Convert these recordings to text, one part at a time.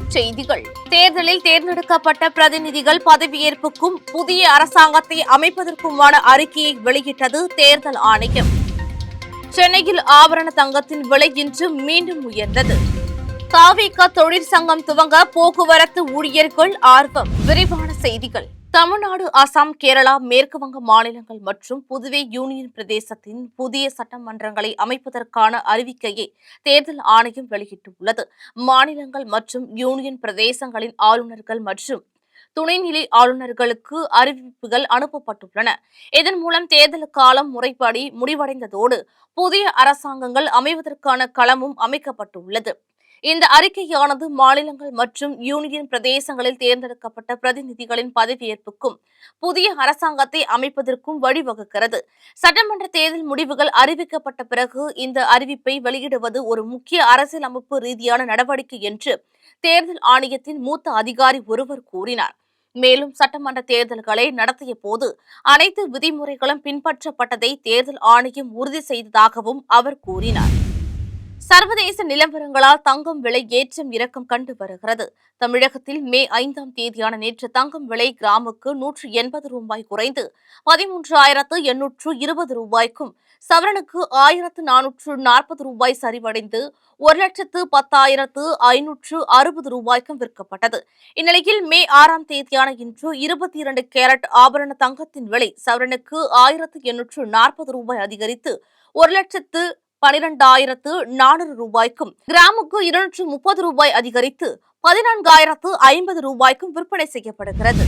தலைப்புச் செய்திகள். தேர்தலில் தேர்ந்தெடுக்கப்பட்ட பிரதிநிதிகள் பதவியேற்புக்கும் புதிய அரசாங்கத்தை அமைப்பதற்குமான அறிக்கையை வெளியிட்டது தேர்தல் ஆணையம். சென்னையில் ஆபரண தங்கத்தின் விலை இன்று மீண்டும் உயர்ந்தது. தவிக தொழிற்சங்கம் துவங்க போக்குவரத்து ஊழியர்கள் ஆர்வம். விரிவான செய்திகள். தமிழ்நாடு, அசாம், கேரளா, மேற்கு வங்க மாநிலங்கள் மற்றும் புதுவை யூனியன் பிரதேசத்தின் புதிய சட்டமன்றங்களை அமைப்பதற்கான அறிவிக்கையை தேர்தல் ஆணையம் வெளியிட்டுள்ளது. மாநிலங்கள் மற்றும் யூனியன் பிரதேசங்களின் ஆளுநர்கள் மற்றும் துணைநிலை ஆளுநர்களுக்கு அறிவிப்புகள் அனுப்பப்பட்டுள்ளன. இதன் மூலம் தேர்தல் காலம் முறைப்படி முடிவடைந்ததோடு புதிய அரசாங்கங்கள் அமைவதற்கான களமும் அமைக்கப்பட்டுள்ளது. இந்த அறிக்கையானது மாநிலங்கள் மற்றும் யூனியன் பிரதேசங்களில் தேர்ந்தெடுக்கப்பட்ட பிரதிநிதிகளின் பதவியேற்புக்கும் புதிய அரசாங்கத்தை அமைப்பதற்கும் வழிவகுக்கிறது. சட்டமன்ற தேர்தல் முடிவுகள் அறிவிக்கப்பட்ட பிறகு இந்த அறிவிப்பை வெளியிடுவது ஒரு முக்கிய அரசியலமைப்பு ரீதியான நடவடிக்கை என்று தேர்தல் ஆணையத்தின் மூத்த அதிகாரி ஒருவர் கூறினார். மேலும் சட்டமன்ற தேர்தல்களை நடத்திய போது அனைத்து விதிமுறைகளும் பின்பற்றப்பட்டதை தேர்தல் ஆணையம் உறுதி செய்ததாகவும் அவர் கூறினார். சர்வதேச நிலவரங்களால் தங்கம் விலை ஏற்றம் இறக்கம் கண்டு வருகிறது. தமிழகத்தில் மே 5ஆம் தேதியான நேற்று தங்கம் விலை கிராமுக்கு 180 ரூபாய் குறைந்து 13,820 ரூபாய்க்கும், சவரனுக்கு 1,440 ரூபாய் சரிவடைந்து 1,10,560 ரூபாய்க்கும் விற்கப்பட்டது. இந்நிலையில் மே 6ஆம் தேதியான இன்று 22 கேரட் ஆபரண தங்கத்தின் விலை சவரனுக்கு 1,840 ரூபாய் அதிகரித்து 1,12,400 ரூபாய்க்கும், கிராமுக்கு 230 ரூபாய் அதிகரித்து 14,050 ரூபாய்க்கும் விற்பனை செய்யப்படுகிறது.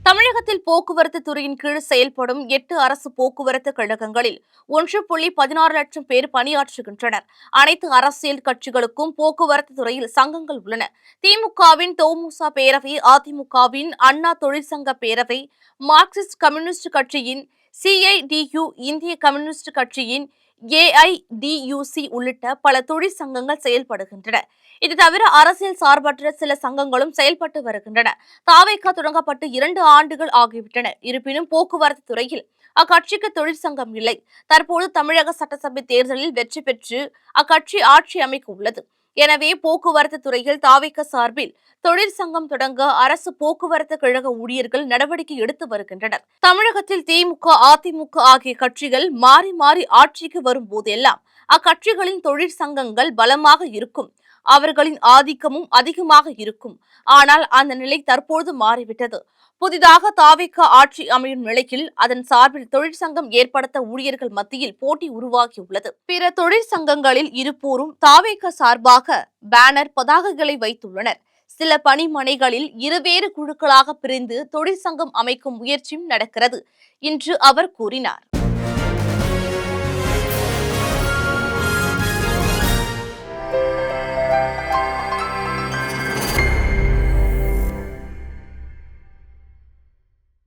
தமிழகத்தில் போக்குவரத்து துறையின் கீழ் செயல்படும் 8 அரசு போக்குவரத்து கழகங்களில் 1.16 லட்சம் பேர் பணியாற்றுகின்றனர். அனைத்து அரசியல் கட்சிகளுக்கும் போக்குவரத்து துறையில் சங்கங்கள் உள்ளன. திமுகவின் தொமுச பேரவை, அதிமுகவின் அண்ணா தொழிற்சங்க பேரவை, மார்க்சிஸ்ட் கம்யூனிஸ்ட் கட்சியின் CIDU, இந்திய கம்யூனிஸ்ட் கட்சியின் AIDUC உள்ளிட்ட பல தொழிற்சங்கங்கள் செயல்படுகின்றன. இது தவிர அரசியல் சார்பற்ற சில சங்கங்களும் செயல்பட்டு வருகின்றன. தவிக தொடங்கப்பட்டு 2 ஆண்டுகள் ஆகிவிட்டன. இருப்பினும் போக்குவரத்து துறையில் அக்கட்சிக்கு தொழிற்சங்கம் இல்லை. தற்போது தமிழக சட்டசபை தேர்தலில் வெற்றி பெற்று அக்கட்சி ஆட்சி அமைக்க உள்ளது. எனவே போக்குவரத்து துறையில் தவிக சார்பில் தொழிற்சங்கம் தொடங்க அரசு போக்குவரத்து கழக ஊழியர்கள் நடவடிக்கை எடுத்து வருகின்றனர். தமிழகத்தில் திமுக, அதிமுக ஆகிய கட்சிகள் மாறி மாறி ஆட்சிக்கு வரும் போதெல்லாம் அக்கட்சிகளின் தொழிற்சங்கங்கள் பலமாக இருக்கும், அவர்களின் ஆதிக்கமும் அதிகமாக இருக்கும். ஆனால் அந்த நிலை தற்போது மாறிவிட்டது. புதிதாக தவிக ஆட்சி அமையும் நிலையில் அதன் சார்பில் தொழிற்சங்கம் ஏற்படுத்த ஊழியர்கள் மத்தியில் போட்டி உருவாகியுள்ளது. பிற தொழிற்சங்கங்களில் இருப்போரும் தவிக சார்பாக பேனர், பதாகைகளை வைத்துள்ளனர். சில பணிமனைகளில் இருவேறு குழுக்களாக பிரிந்து தொழிற்சங்கம் அமைக்கும் முயற்சியும் நடக்கிறது என்று அவர் கூறினார்.